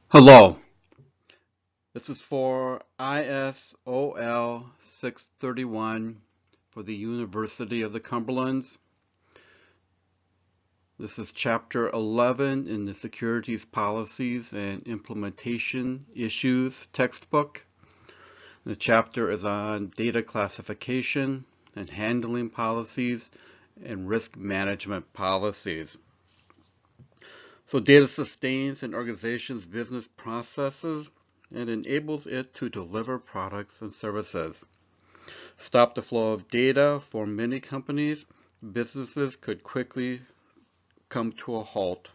Hello, this is for ISOL 631 for the University of the Cumberlands. This is Chapter 11 in the Securities Policies and Implementation Issues textbook. The chapter is on data classification and handling policies and risk management policies. So data sustains an organization's business processes and enables it to deliver products and services. Stop the flow of data for many companies, businesses could quickly come to a halt.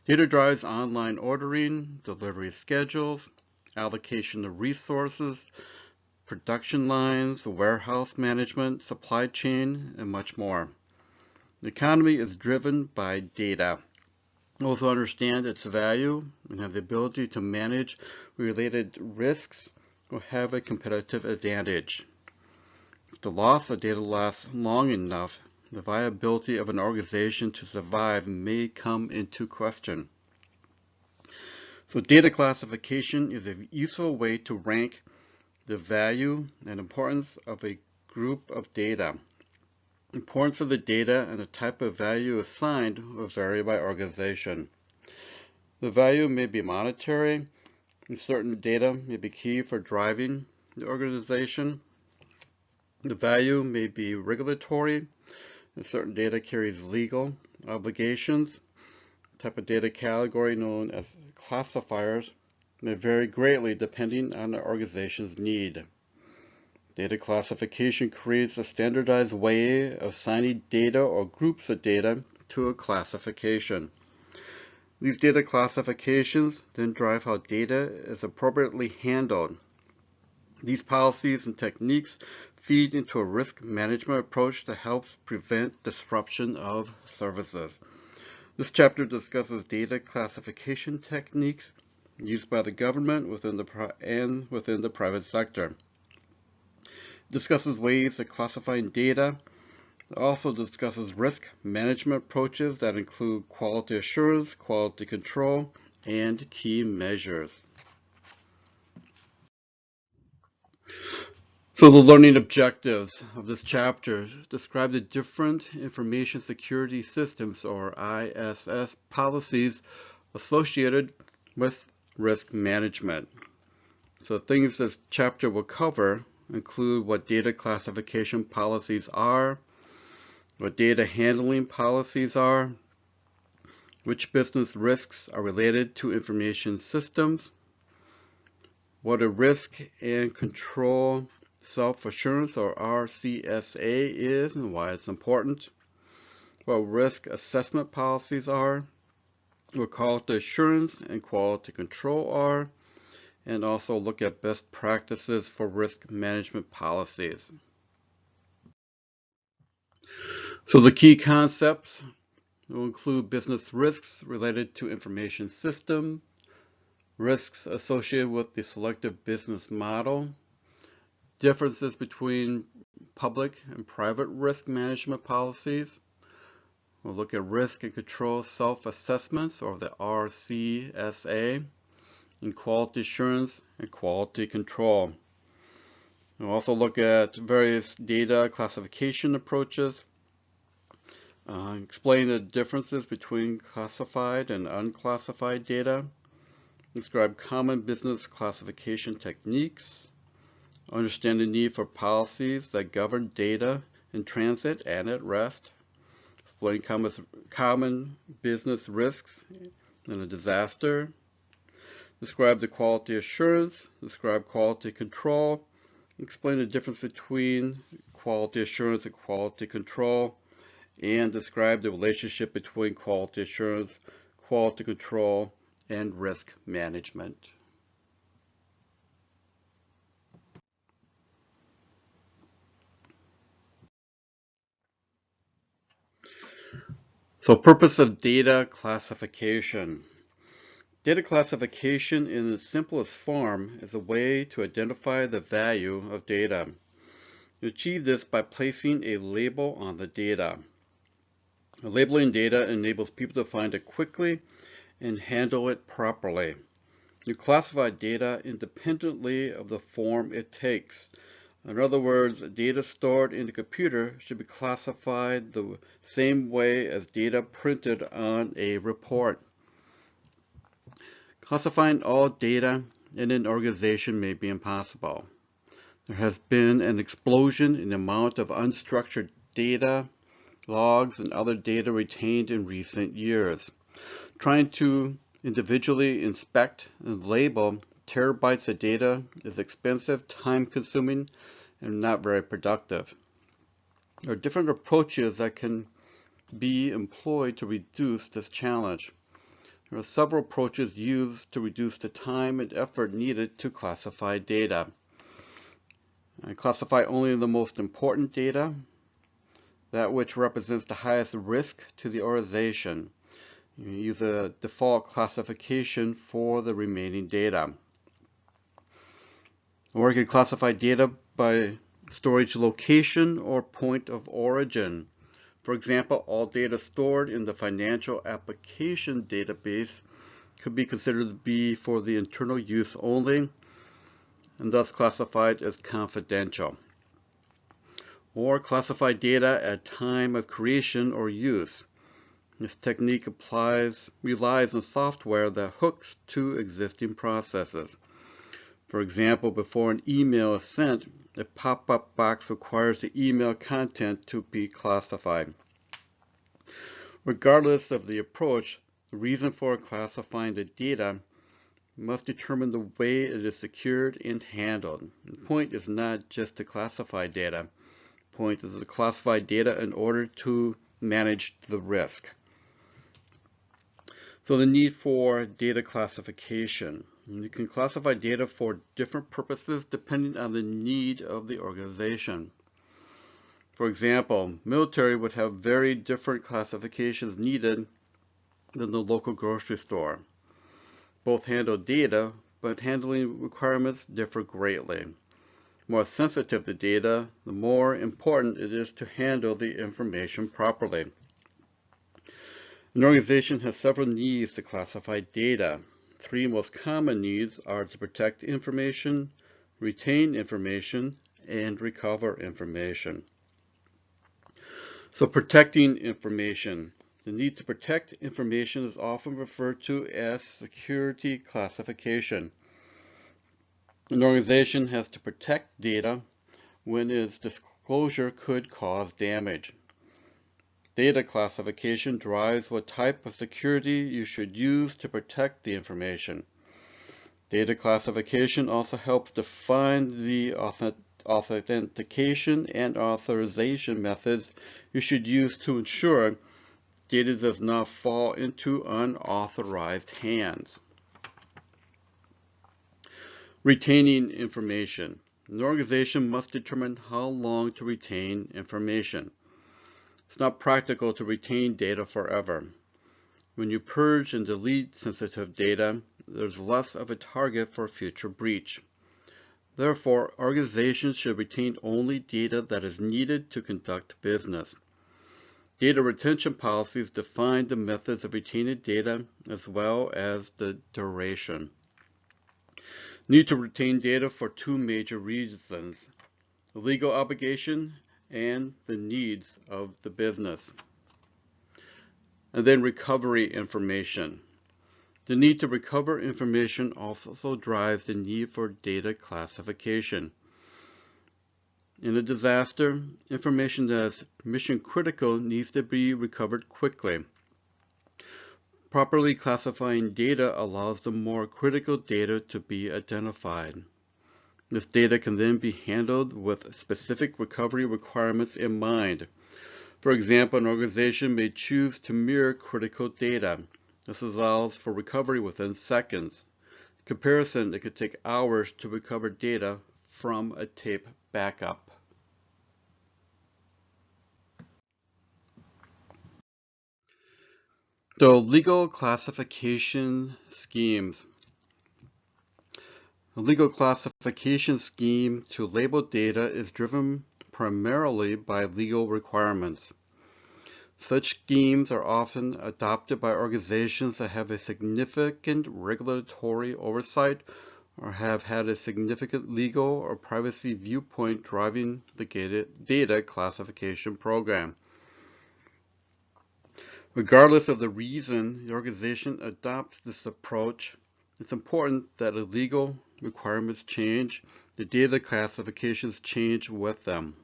Data drives online ordering, delivery schedules, allocation of resources, production lines, warehouse management, supply chain, and much more. The economy is driven by data. Those who understand its value and have the ability to manage related risks will have a competitive advantage. If the loss of data lasts long enough, the viability of an organization to survive may come into question. So data classification is a useful way to rank the value and importance of a group of data. Importance of the data and the type of value assigned will vary by organization. The value may be monetary, and certain data may be key for driving the organization. The value may be regulatory, and certain data carries legal obligations. The type of data category known as classifiers may vary greatly depending on the organization's need. Data classification creates a standardized way of assigning data or groups of data to a classification. These data classifications then drive how data is appropriately handled. These policies and techniques feed into a risk management approach that helps prevent disruption of services. This chapter discusses data classification techniques used by the government within the private sector. It discusses ways of classifying data. It also discusses risk management approaches that include quality assurance, quality control, and key measures. So the learning objectives of this chapter describe the different information security systems, or ISS, policies associated with risk management. So things this chapter will cover include what data classification policies are, what data handling policies are, which business risks are related to information systems, what a risk and control self-assurance, or RCSA, is and why it's important, what risk assessment policies are, what quality assurance and quality control are, and also look at best practices for risk management policies. So the key concepts will include business risks related to information system, risks associated with the selective business model, differences between public and private risk management policies. We'll look at risk and control self-assessments, or the RCSA, and quality assurance and quality control. We'll also look at various data classification approaches, explain the differences between classified and unclassified data, describe common business classification techniques, understand the need for policies that govern data in transit and at rest, explain common business risks in a disaster, describe the quality assurance, describe quality control, explain the difference between quality assurance and quality control, and describe the relationship between quality assurance, quality control, and risk management. So purpose of data classification. Data classification in its simplest form is a way to identify the value of data. You achieve this by placing a label on the data. Labeling data enables people to find it quickly and handle it properly. You classify data independently of the form it takes. In other words, data stored in the computer should be classified the same way as data printed on a report. Classifying all data in an organization may be impossible. There has been an explosion in the amount of unstructured data, logs, and other data retained in recent years. Trying to individually inspect and label terabytes of data is expensive, time-consuming, and not very productive. There are different approaches that can be employed to reduce this challenge. There are several approaches used to reduce the time and effort needed to classify data. Classify only the most important data, that which represents the highest risk to the organization. You use a default classification for the remaining data. Or you can classify data by storage location or point of origin. For example, all data stored in the financial application database could be considered to be for the internal use only and thus classified as confidential. Or classify data at time of creation or use. This technique relies on software that hooks to existing processes. For example, before an email is sent, a pop-up box requires the email content to be classified. Regardless of the approach, the reason for classifying the data must determine the way it is secured and handled. The point is not just to classify data. The point is to classify data in order to manage the risk. So the need for data classification. You can classify data for different purposes depending on the need of the organization. For example, military would have very different classifications needed than the local grocery store. Both handle data, but handling requirements differ greatly. The more sensitive the data, the more important it is to handle the information properly. An organization has several needs to classify data. Three most common needs are to protect information, retain information, and recover information. So protecting information. The need to protect information is often referred to as security classification. An organization has to protect data when its disclosure could cause damage. Data classification drives what type of security you should use to protect the information. Data classification also helps define the authentication and authorization methods you should use to ensure data does not fall into unauthorized hands. Retaining information. An organization must determine how long to retain information. It's not practical to retain data forever. When you purge and delete sensitive data, there's less of a target for future breach. Therefore, organizations should retain only data that is needed to conduct business. Data retention policies define the methods of retaining data as well as the duration. Need to retain data for two major reasons: the legal obligation and the needs of the business. And then recovery information. The need to recover information also drives the need for data classification. In a disaster, information that is mission critical needs to be recovered quickly. Properly classifying data allows the more critical data to be identified. This data can then be handled with specific recovery requirements in mind. For example, an organization may choose to mirror critical data. This allows for recovery within seconds. In comparison, it could take hours to recover data from a tape backup. So, legal classification schemes. The legal classification scheme to label data is driven primarily by legal requirements. Such schemes are often adopted by organizations that have a significant regulatory oversight or have had a significant legal or privacy viewpoint driving the data classification program. Regardless of the reason the organization adopts this approach, it's important that as legal requirements change, the data classifications change with them.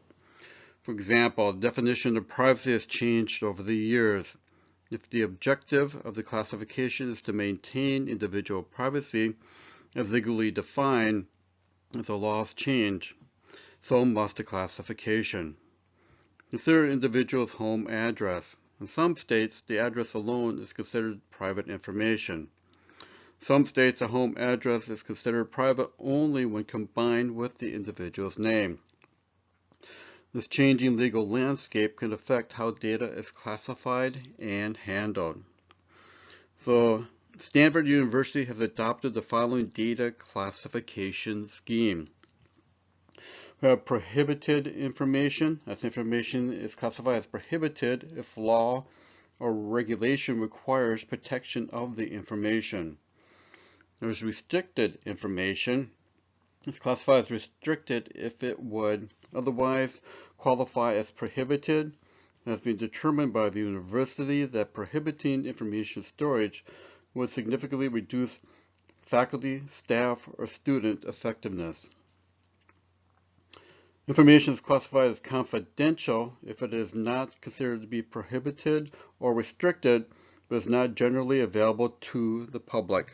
For example, the definition of privacy has changed over the years. If the objective of the classification is to maintain individual privacy as legally defined, as the laws change, so must the classification. Consider an individual's home address. In some states, the address alone is considered private information. Some states, a home address is considered private only when combined with the individual's name. This changing legal landscape can affect how data is classified and handled. So, Stanford University has adopted the following data classification scheme. We have prohibited information. As information is classified as prohibited if law or regulation requires protection of the information. There's restricted information. It's classified as restricted if it would otherwise qualify as prohibited. It has been determined by the university that prohibiting information storage would significantly reduce faculty, staff, or student effectiveness. Information is classified as confidential if it is not considered to be prohibited or restricted, but is not generally available to the public.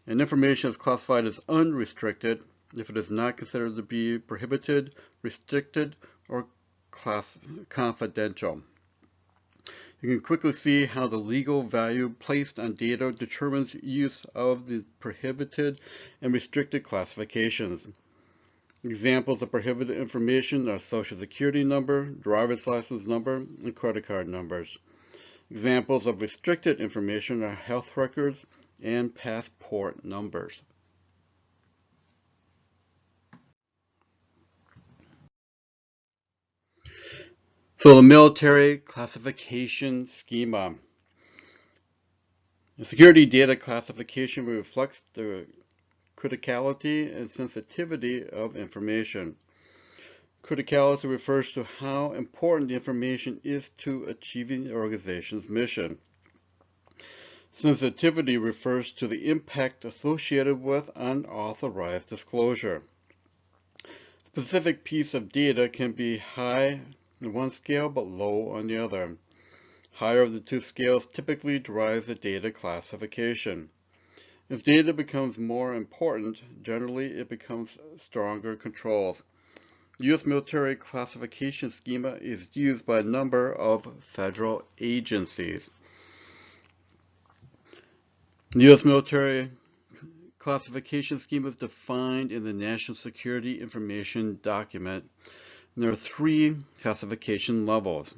And information is classified as unrestricted if it is not considered to be prohibited, restricted, or confidential. You can quickly see how the legal value placed on data determines use of the prohibited and restricted classifications. Examples of prohibited information are Social Security number, driver's license number, and credit card numbers. Examples of restricted information are health records and passport numbers. So the military classification schema. The security data classification reflects the criticality and sensitivity of information. Criticality refers to how important the information is to achieving the organization's mission. Sensitivity refers to the impact associated with unauthorized disclosure. A specific piece of data can be high on one scale but low on the other. Higher of the two scales typically drives the data classification. As data becomes more important, generally it becomes stronger controls. The U.S. military classification schema is used by a number of federal agencies. The U.S. military classification schema is defined in the National Security Information Document. And there are three classification levels.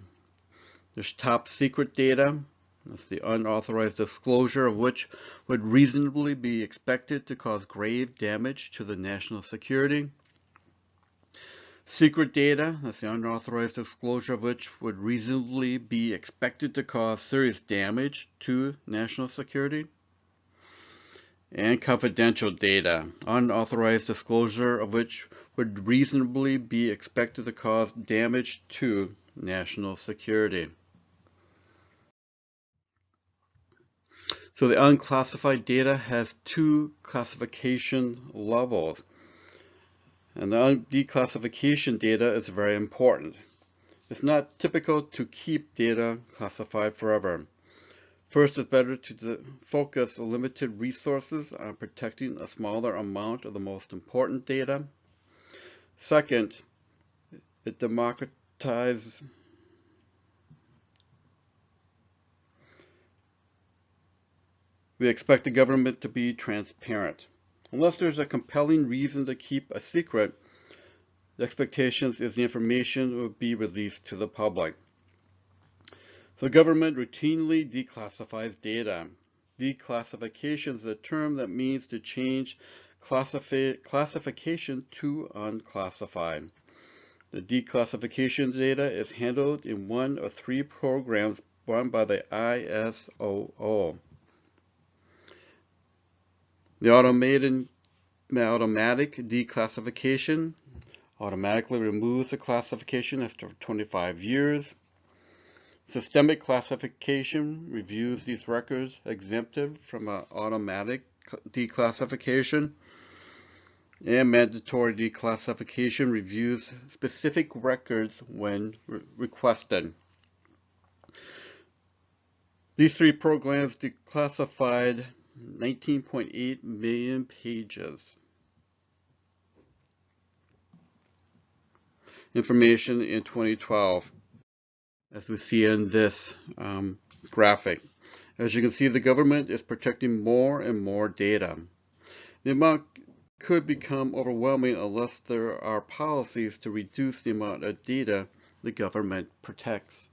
There's top secret data. That's the unauthorized disclosure of which would reasonably be expected to cause grave damage to the national security. Secret data, that's the unauthorized disclosure of which would reasonably be expected to cause serious damage to national security. And confidential data, unauthorized disclosure of which would reasonably be expected to cause damage to national security. So the unclassified data has two classification levels. And the declassification data is very important. It's not typical to keep data classified forever. First, it's better to focus limited resources on protecting a smaller amount of the most important data. Second, it democratizes We expect the government to be transparent. Unless there's a compelling reason to keep a secret, the expectation is the information will be released to the public. The government routinely declassifies data. Declassification is a term that means to change classification to unclassified. The declassification data is handled in one of three programs run by the ISOL. The automatic declassification automatically removes the classification after 25 years. Systemic classification reviews these records exempted from an automatic declassification. And mandatory declassification reviews specific records when requested. These three programs declassified 19.8 million pages. Information in 2012, as we see in this graphic. As you can see, the government is protecting more and more data. The amount could become overwhelming unless there are policies to reduce the amount of data the government protects.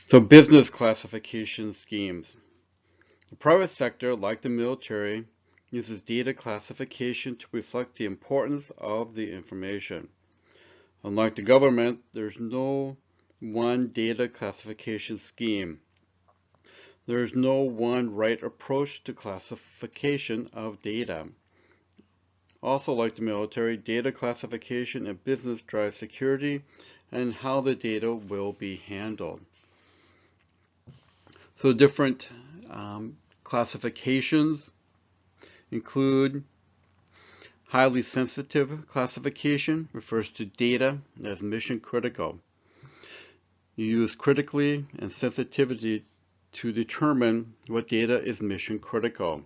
So business classification schemes. The private sector, like the military, uses data classification to reflect the importance of the information. Unlike the government, there's no one data classification scheme. There is no one right approach to classification of data. Also, like the military, data classification and business drive security and how the data will be handled. So different classifications include highly sensitive classification, refers to data as mission critical. You use critically and sensitivity to determine what data is mission critical.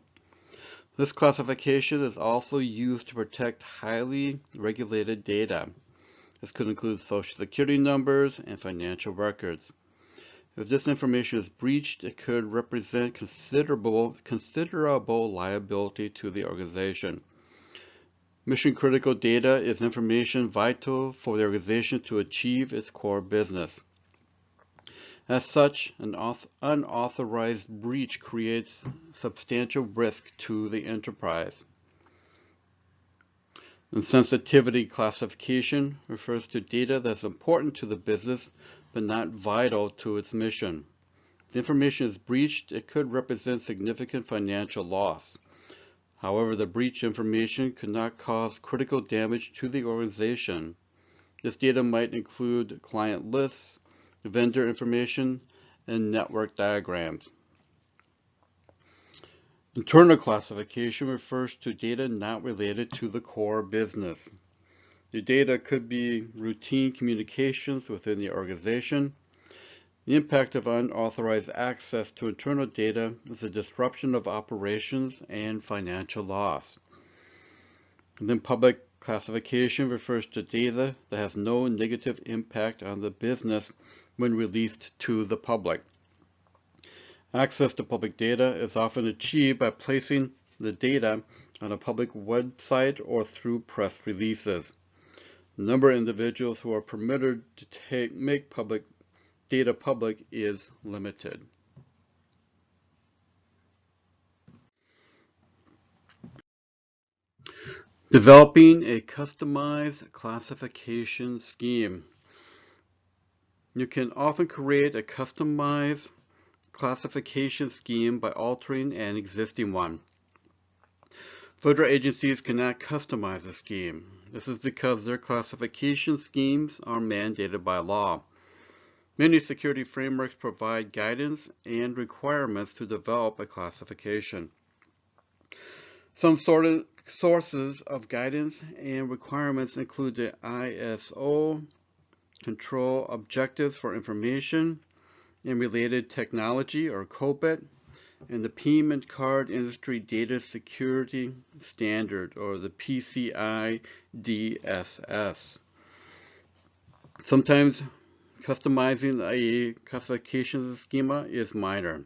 This classification is also used to protect highly regulated data. This could include social security numbers and financial records. If this information is breached, it could represent considerable liability to the organization. Mission critical data is information vital for the organization to achieve its core business. As such, an unauthorized breach creates substantial risk to the enterprise. And sensitivity classification refers to data that's important to the business but not vital to its mission. If the information is breached, it could represent significant financial loss. However, the breached information could not cause critical damage to the organization. This data might include client lists, vendor information, and network diagrams. Internal classification refers to data not related to the core business. The data could be routine communications within the organization. The impact of unauthorized access to internal data is a disruption of operations and financial loss. And then public classification refers to data that has no negative impact on the business when released to the public. Access to public data is often achieved by placing the data on a public website or through press releases. The number of individuals who are permitted to make public data public is limited. Developing a customized classification scheme. You can often create a customized classification scheme by altering an existing one. Federal agencies cannot customize a scheme. This is because their classification schemes are mandated by law. Many security frameworks provide guidance and requirements to develop a classification. Some sources of guidance and requirements include the ISO, Control Objectives for Information and Related Technology, or COBIT, and the Payment Card Industry Data Security Standard, or the PCI DSS. Sometimes customizing a classification schema is minor.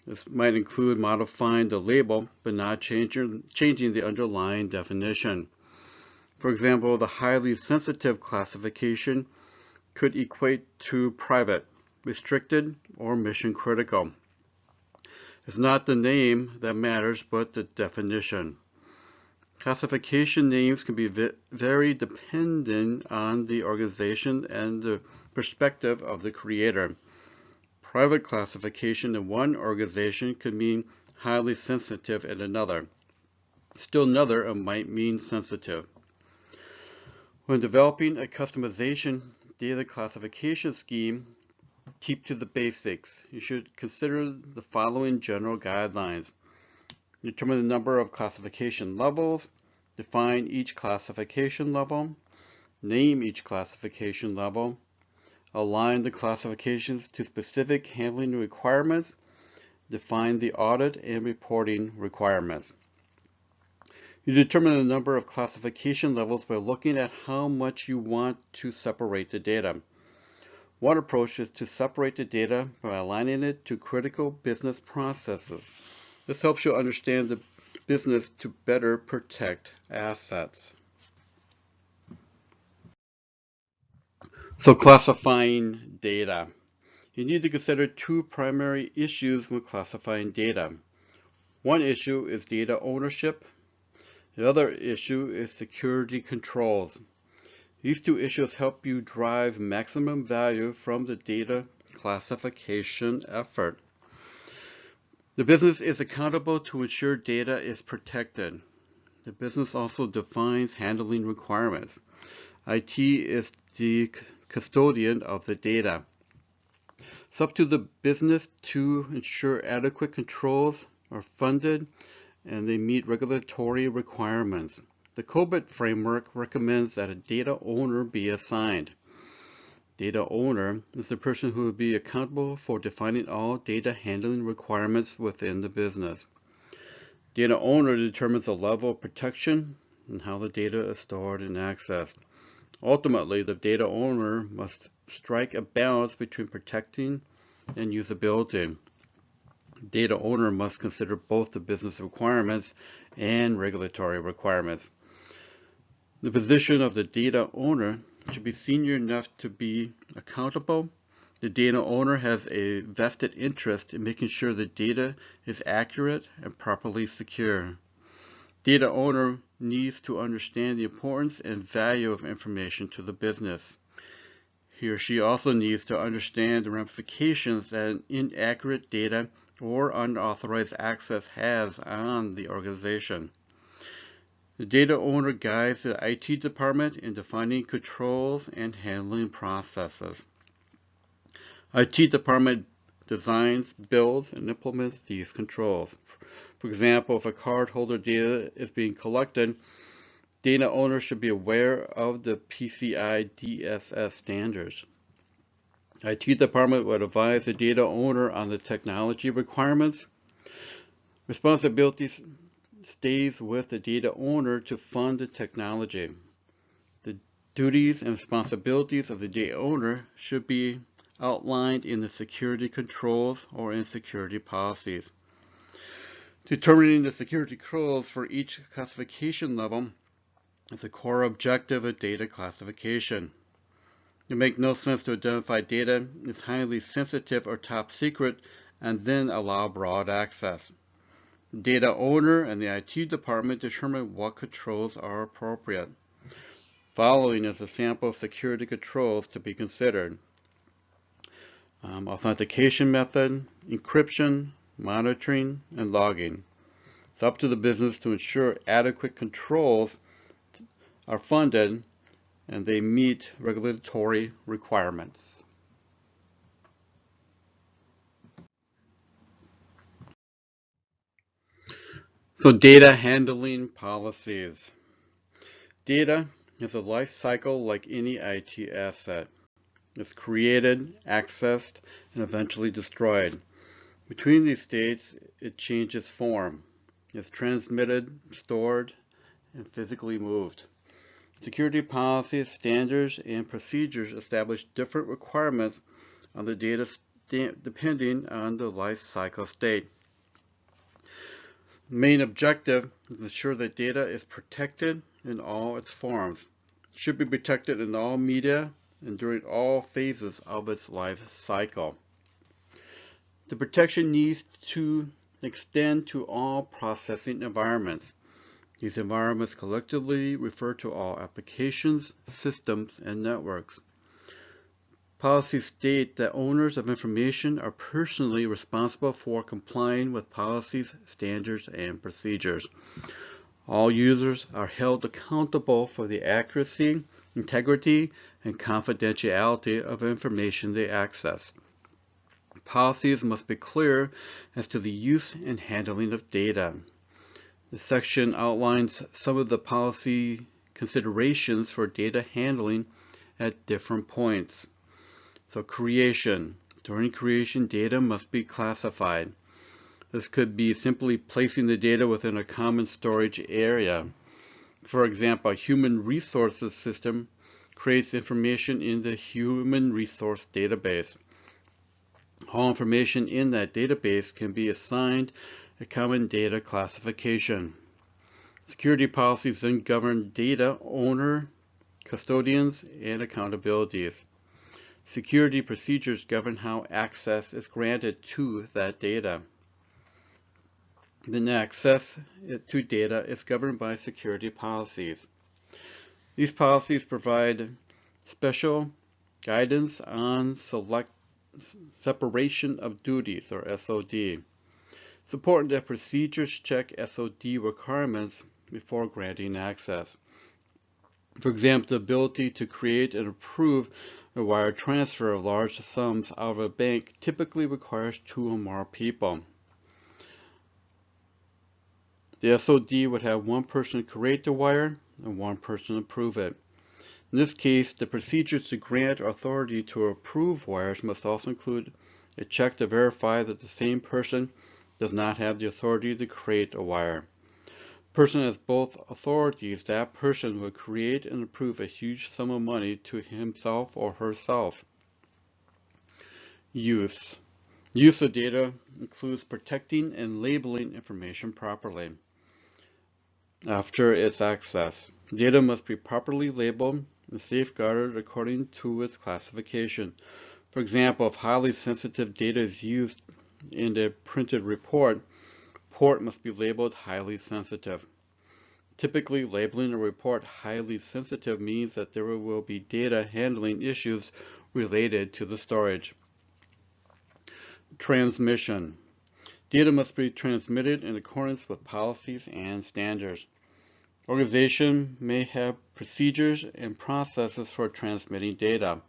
This might include modifying the label but not changing the underlying definition. For example, the highly sensitive classification could equate to private, restricted, or mission critical. It's not the name that matters, but the definition. Classification names can be very dependent on the organization and the perspective of the creator. Private classification in one organization could mean highly sensitive in another. Still another might mean sensitive. When developing a customization data classification scheme, keep to the basics. You should consider the following general guidelines. Determine the number of classification levels, define each classification level, name each classification level, align the classifications to specific handling requirements, define the audit and reporting requirements. You determine the number of classification levels by looking at how much you want to separate the data. One approach is to separate the data by aligning it to critical business processes. This helps you understand the business to better protect assets. So classifying data. You need to consider two primary issues when classifying data. One issue is data ownership. The other issue is security controls. These two issues help you drive maximum value from the data classification effort. The business is accountable to ensure data is protected. The business also defines handling requirements. IT is the custodian of the data. It's up to the business to ensure adequate controls are funded and they meet regulatory requirements. The COBIT framework recommends that a data owner be assigned. Data owner is the person who will be accountable for defining all data handling requirements within the business. Data owner determines the level of protection and how the data is stored and accessed. Ultimately, the data owner must strike a balance between protecting and usability. Data owner must consider both the business requirements and regulatory requirements. The position of the data owner should be senior enough to be accountable. The data owner has a vested interest in making sure the data is accurate and properly secure. Data owner needs to understand the importance and value of information to the business. He or she also needs to understand the ramifications that inaccurate data or unauthorized access has on the organization. The data owner guides the IT department in defining controls and handling processes. IT department designs, builds, and implements these controls. For example, if a cardholder data is being collected, data owners should be aware of the PCI DSS standards. IT department would advise the data owner on the technology requirements. Responsibilities stays with the data owner to fund the technology. The duties and responsibilities of the data owner should be outlined in the security controls or in security policies. Determining the security controls for each classification level is a core objective of data classification. It makes no sense to identify data as highly sensitive or top secret and then allow broad access. The data owner and the IT department determine what controls are appropriate. Following is a sample of security controls to be considered. Authentication method, encryption, monitoring, and logging. It's up to the business to ensure adequate controls are funded and they meet regulatory requirements. So data handling policies. Data has a life cycle like any IT asset. It's created, accessed, and eventually destroyed. Between these states, it changes form. It's transmitted, stored, and physically moved. Security policies, standards, and procedures establish different requirements on the data depending on the life cycle state. The main objective is to ensure that data is protected in all its forms. It should be protected in all media and during all phases of its life cycle. The protection needs to extend to all processing environments. These environments collectively refer to all applications, systems, and networks. Policies state that owners of information are personally responsible for complying with policies, standards, and procedures. All users are held accountable for the accuracy, integrity, and confidentiality of information they access. Policies must be clear as to the use and handling of data. The section outlines some of the policy considerations for data handling at different points. So creation. During creation, data must be classified. This could be simply placing the data within a common storage area. For example, a human resources system creates information in the human resource database. All information in that database can be assigned a common data classification. Security policies then govern data owner, custodians, and accountabilities. Security procedures govern how access is granted to that data. Then access to data is governed by security policies. These policies provide special guidance on separation of duties, or SOD. It's important that procedures check SOD requirements before granting access. For example, the ability to create and approve a wire transfer of large sums out of a bank typically requires 2 or more people. The SOD would have one person create the wire and one person approve it. In this case, the procedures to grant authority to approve wires must also include a check to verify that the same person does not have the authority to create a wire. A person has both authorities. That person will create and approve a huge sum of money to himself or herself. Use. Use of data includes protecting and labeling information properly. After its access, data must be properly labeled and safeguarded according to its classification. For example, if highly sensitive data is used in a printed report must be labeled highly sensitive. Typically, labeling a report highly sensitive means that there will be data handling issues related to the storage. Transmission. Data must be transmitted in accordance with policies and standards. Organizations may have procedures and processes for transmitting data.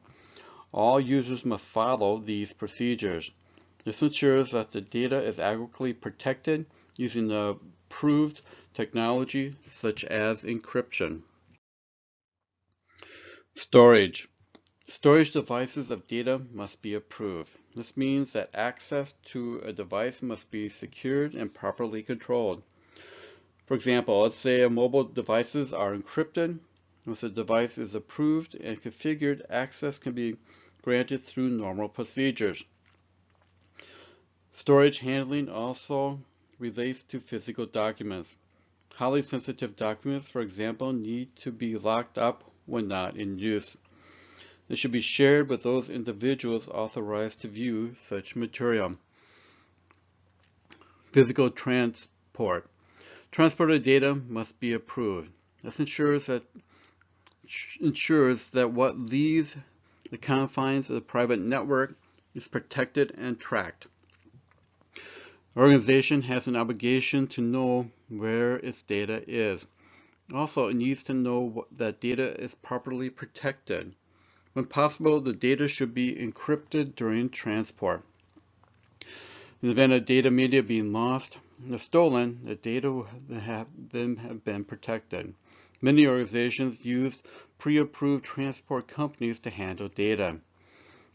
All users must follow these procedures. This ensures that the data is adequately protected using the approved technology such as encryption. Storage. Storage devices of data must be approved. This means that access to a device must be secured and properly controlled. For example, let's say mobile devices are encrypted. Once a device is approved and configured, access can be granted through normal procedures. Storage handling also relates to physical documents. Highly sensitive documents, for example, need to be locked up when not in use. They should be shared with those individuals authorized to view such material. Physical transport. Transported data must be approved. This ensures that what leaves the confines of the private network is protected and tracked. The organization has an obligation to know where its data is. Also, it needs to know that data is properly protected. When possible, the data should be encrypted during transport. In the event of data media being lost or stolen, the data have been protected. Many organizations use pre-approved transport companies to handle data.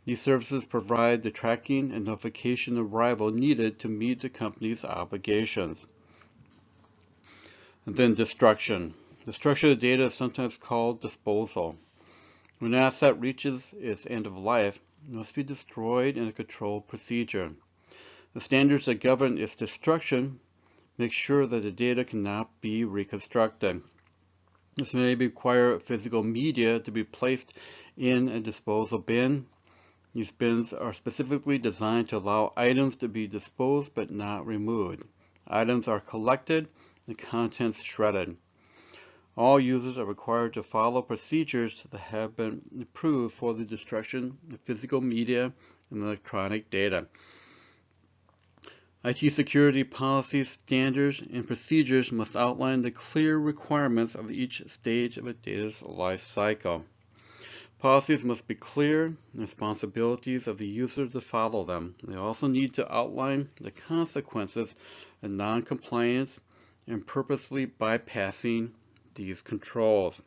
These services provide the tracking and notification of arrival needed to meet the company's obligations. And then destruction. Destruction of data is sometimes called disposal. When an asset reaches its end of life, it must be destroyed in a controlled procedure. The standards that govern its destruction make sure that the data cannot be reconstructed. This may require physical media to be placed in a disposal bin. These bins are specifically designed to allow items to be disposed but not removed. Items are collected, the contents shredded. All users are required to follow procedures that have been approved for the destruction of physical media and electronic data. IT security policies, standards, and procedures must outline the clear requirements of each stage of a data's life cycle. Policies must be clear and responsibilities of the user to follow them. They also need to outline the consequences of non-compliance and purposely bypassing these controls.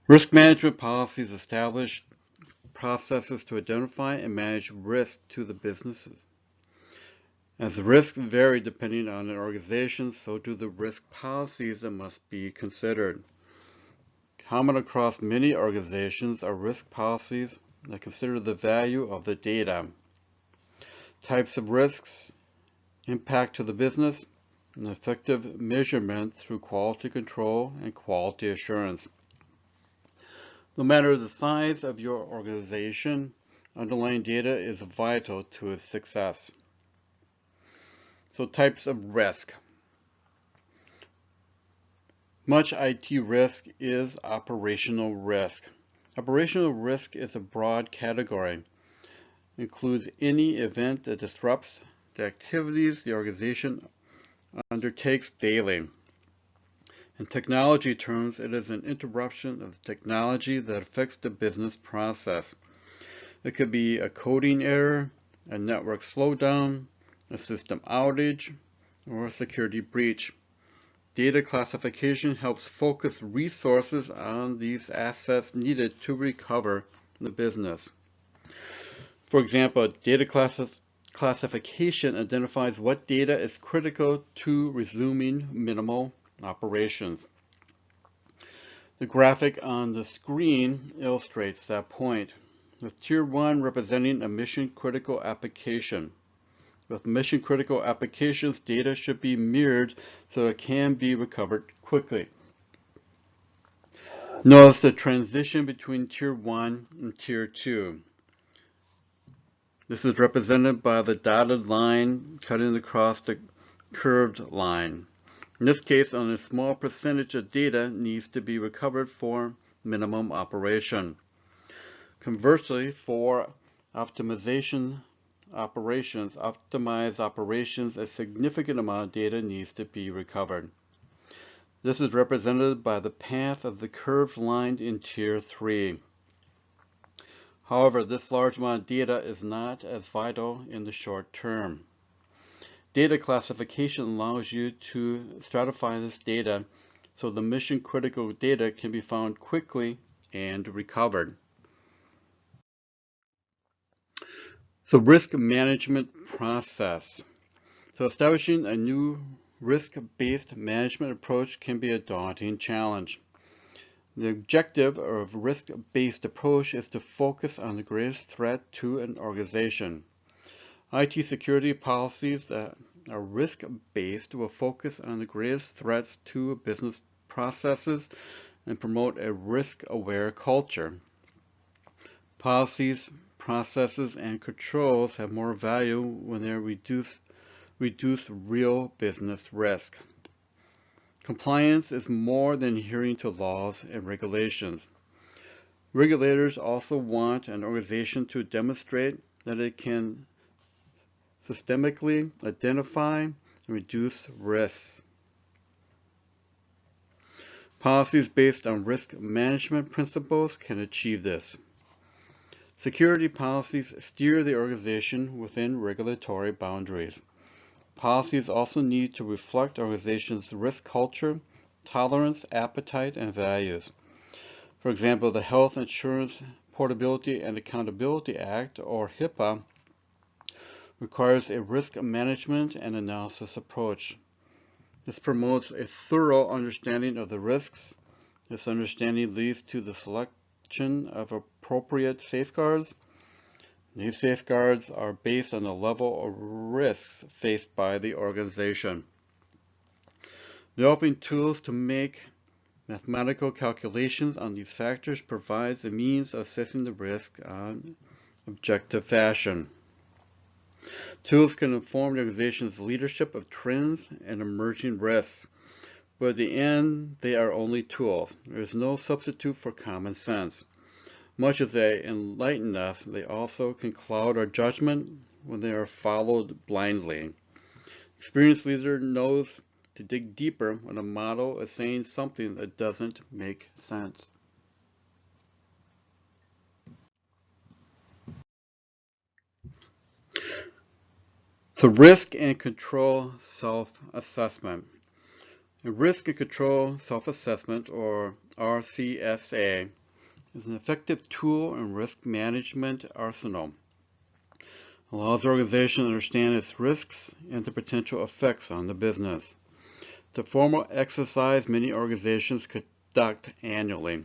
Risk management policies establish processes to identify and manage risk to the businesses. As the risks vary depending on an organization, so do the risk policies that must be considered. Common across many organizations are risk policies that consider the value of the data, types of risks, impact to the business, and effective measurement through quality control and quality assurance. No matter the size of your organization, underlying data is vital to its success. So, types of risk. Much IT risk is operational risk. Operational risk is a broad category. It includes any event that disrupts the activities the organization undertakes daily. In technology terms, it is an interruption of the technology that affects the business process. It could be a coding error, a network slowdown, a system outage, or a security breach. Data classification helps focus resources on these assets needed to recover the business. For example, data classification identifies what data is critical to resuming minimal operations. The graphic on the screen illustrates that point, with Tier 1 representing a mission-critical application. With mission-critical applications, data should be mirrored so it can be recovered quickly. Notice the transition between Tier 1 and Tier 2. This is represented by the dotted line cutting across the curved line. In this case, only a small percentage of data needs to be recovered for minimum operation. Conversely, for optimized operations, a significant amount of data needs to be recovered. This is represented by the path of the curved line in Tier 3. However, this large amount of data is not as vital in the short term. Data classification allows you to stratify this data so the mission-critical data can be found quickly and recovered. So, risk management process. So, establishing a new risk-based management approach can be a daunting challenge. The objective of a risk-based approach is to focus on the greatest threat to an organization. IT security policies that are risk-based will focus on the greatest threats to business processes and promote a risk-aware culture. Policies, processes, and controls have more value when they reduce real business risk. Compliance is more than adhering to laws and regulations. Regulators also want an organization to demonstrate that it can systemically identify and reduce risks. Policies based on risk management principles can achieve this. Security policies steer the organization within regulatory boundaries. Policies also need to reflect the organization's risk culture, tolerance, appetite, and values. For example, the Health Insurance Portability and Accountability Act, or HIPAA, requires a risk management and analysis approach. This promotes a thorough understanding of the risks. This understanding leads to the selection of appropriate safeguards. These safeguards are based on the level of risks faced by the organization. Developing tools to make mathematical calculations on these factors provides a means of assessing the risk on objective fashion. Tools can inform the organization's leadership of trends and emerging risks, but at the end, they are only tools. There is no substitute for common sense. Much as they enlighten us, they also can cloud our judgment when they are followed blindly. Experienced leader knows to dig deeper when a model is saying something that doesn't make sense. So risk and control self-assessment. A risk and control self-assessment, or RCSA, is an effective tool in risk management arsenal. It allows the organization to understand its risks and the potential effects on the business. It's a formal exercise many organizations conduct annually.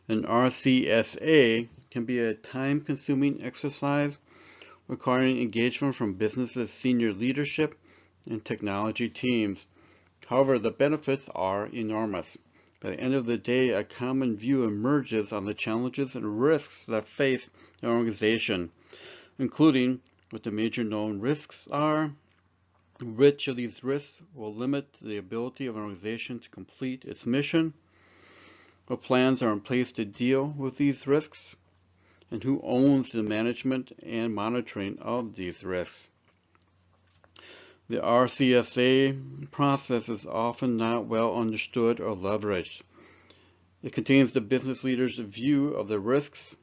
An RCSA can be a time-consuming exercise requiring engagement from business's senior leadership and technology teams. However, the benefits are enormous. By the end of the day, a common view emerges on the challenges and risks that face an organization, including what the major known risks are, which of these risks will limit the ability of an organization to complete its mission, what plans are in place to deal with these risks, and who owns the management and monitoring of these risks. The RCSA process is often not well understood or leveraged. It contains the business leader's view of the risks.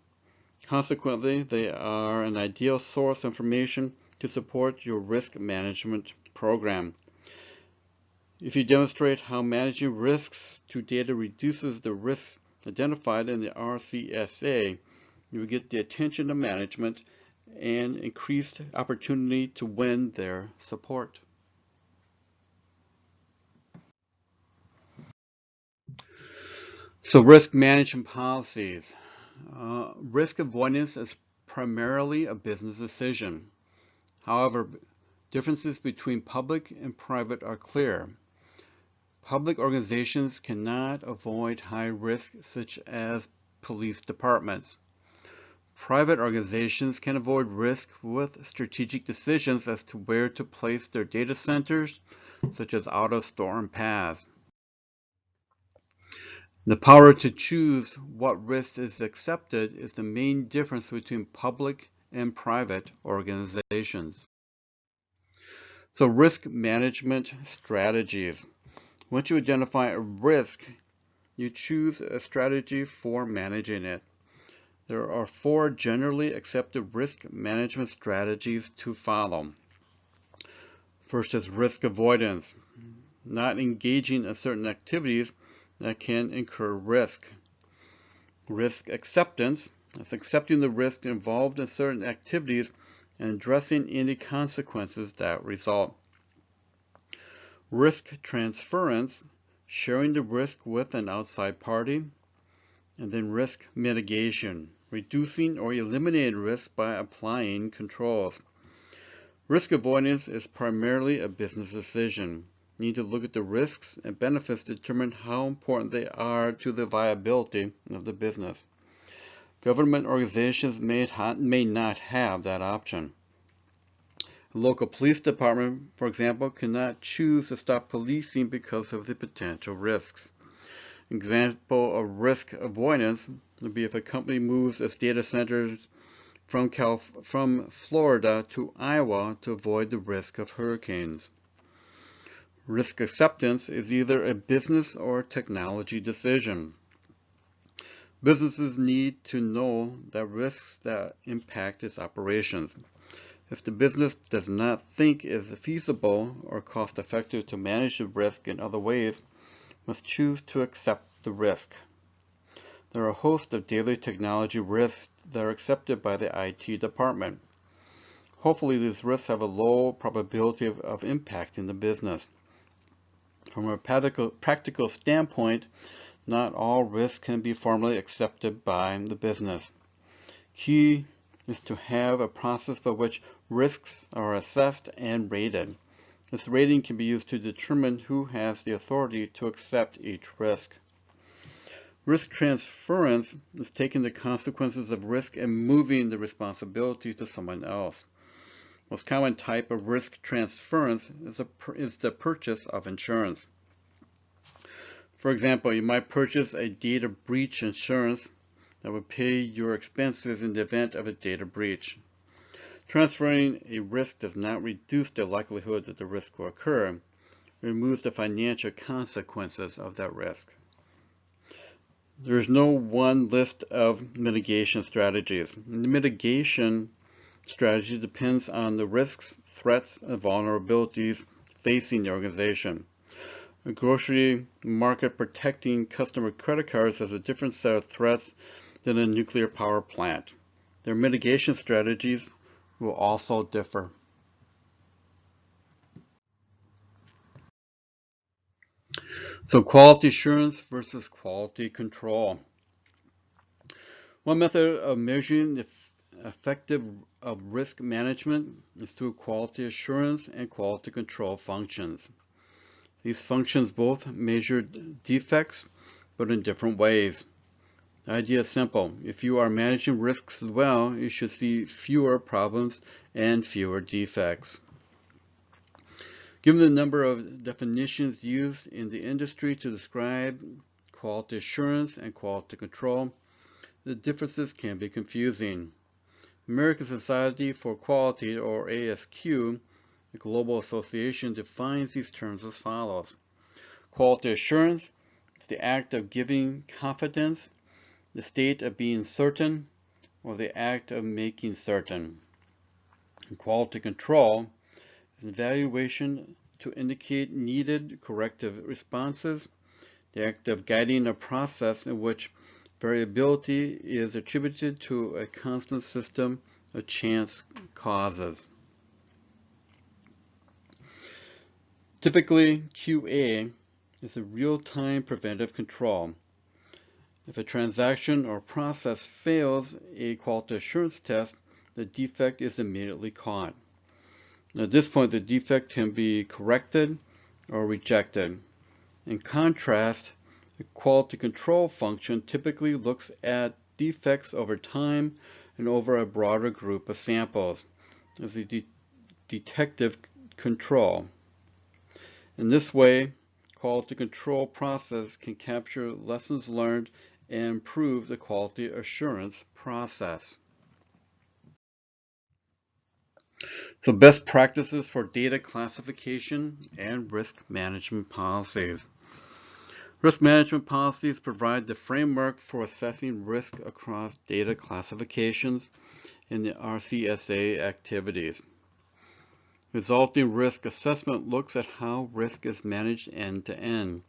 Consequently, they are an ideal source of information to support your risk management program. If you demonstrate how managing risks to data reduces the risks identified in the RCSA, you will get the attention of management and increased opportunity to win their support. So risk management policies. Risk avoidance is primarily a business decision. However, differences between public and private are clear. Public organizations cannot avoid high risk, such as police departments. Private organizations can avoid risk with strategic decisions as to where to place their data centers, such as out-of-storm paths. The power to choose what risk is accepted is the main difference between public and private organizations. So risk management strategies. Once you identify a risk, you choose a strategy for managing it. There are 4 generally accepted risk management strategies to follow. First is risk avoidance, not engaging in certain activities that can incur risk. Risk acceptance, that's accepting the risk involved in certain activities and addressing any consequences that result. Risk transference, sharing the risk with an outside party. And then risk mitigation, reducing or eliminating risk by applying controls. Risk avoidance is primarily a business decision. You need to look at the risks and benefits to determine how important they are to the viability of the business. Government organizations may not have that option. A local police department, for example, cannot choose to stop policing because of the potential risks. Example of risk avoidance would be if a company moves its data centers from Florida to Iowa to avoid the risk of hurricanes. Risk acceptance is either a business or technology decision. Businesses need to know the risks that impact its operations. If the business does not think it is feasible or cost-effective to manage the risk in other ways, must choose to accept the risk. There are a host of daily technology risks that are accepted by the IT department. Hopefully these risks have a low probability of impacting the business. From a practical standpoint, not all risks can be formally accepted by the business. Key is to have a process by which risks are assessed and rated. This rating can be used to determine who has the authority to accept each risk. Risk transference is taking the consequences of risk and moving the responsibility to someone else. Most common type of risk transference is the purchase of insurance. For example, you might purchase a data breach insurance that would pay your expenses in the event of a data breach. Transferring a risk does not reduce the likelihood that the risk will occur. It removes the financial consequences of that risk. There is no one list of mitigation strategies. The mitigation strategy depends on the risks, threats, and vulnerabilities facing the organization. A grocery market protecting customer credit cards has a different set of threats than a nuclear power plant. Their mitigation strategies will also differ. So quality assurance versus quality control. One method of measuring the effective of risk management is through quality assurance and quality control functions. These functions both measure defects, but in different ways. The idea is simple. If you are managing risks well, you should see fewer problems and fewer defects. Given the number of definitions used in the industry to describe quality assurance and quality control, the differences can be confusing. American Society for Quality, or ASQ, the global association, defines these terms as follows. Quality assurance is the act of giving confidence, the state of being certain, or the act of making certain. And quality control is an evaluation to indicate needed corrective responses, the act of guiding a process in which variability is attributed to a constant system of chance causes. Typically, QA is a real-time preventive control. If a transaction or process fails a quality assurance test, the defect is immediately caught. At this point, the defect can be corrected or rejected. In contrast, a quality control function typically looks at defects over time and over a broader group of samples as a detective control. In this way, quality control process can capture lessons learned and improve the quality assurance process. So best practices for data classification and risk management policies. Risk management policies provide the framework for assessing risk across data classifications in the RCSA activities. Resulting risk assessment looks at how risk is managed end to end.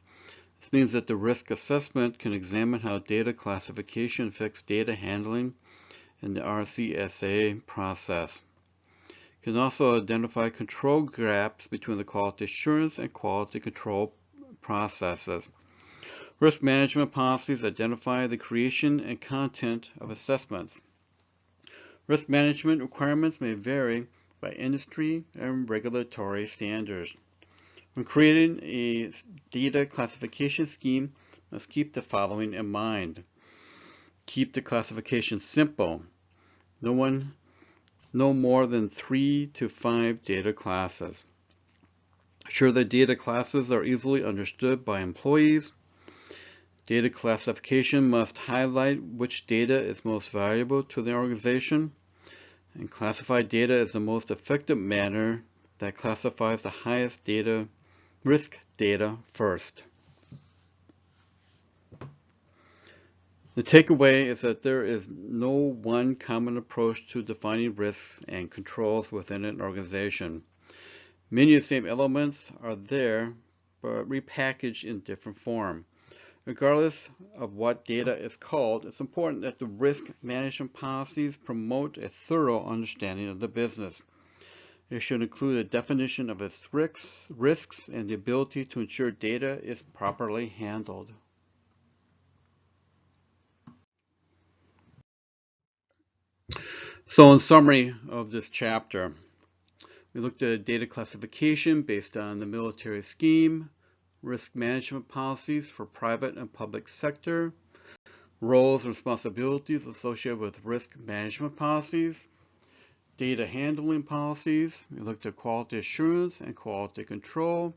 This means that the risk assessment can examine how data classification affects data handling in the RCSA process. It can also identify control gaps between the quality assurance and quality control processes. Risk management policies identify the creation and content of assessments. Risk management requirements may vary by industry and regulatory standards. When creating a data classification scheme, let's keep the following in mind. Keep the classification simple. No more than 3 to 5 data classes. Ensure that data classes are easily understood by employees. Data classification must highlight which data is most valuable to the organization, and classify data is the most effective manner that classifies the highest risk data first. The takeaway is that there is no one common approach to defining risks and controls within an organization. Many of the same elements are there, but repackaged in different form. Regardless of what data is called, it's important that the risk management policies promote a thorough understanding of the business. It should include a definition of its risks and the ability to ensure data is properly handled. So in summary of this chapter, We looked at data classification based on the military scheme, risk management policies for private and public sector, roles and responsibilities associated with risk management policies, data handling policies. We looked at quality assurance and quality control.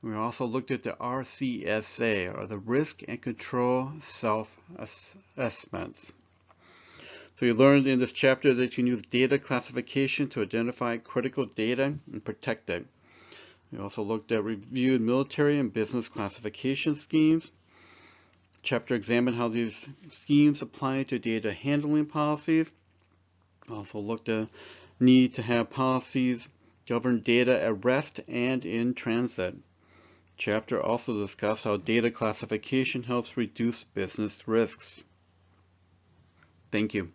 We also looked at the RCSA, or the Risk and Control Self-Assessments. So you learned in this chapter that you can use data classification to identify critical data and protect it. We also looked at reviewed military and business classification schemes. The chapter examined how these schemes apply to data handling policies. Also looked at need to have policies govern data at rest and in transit. The chapter also discussed how data classification helps reduce business risks. Thank you.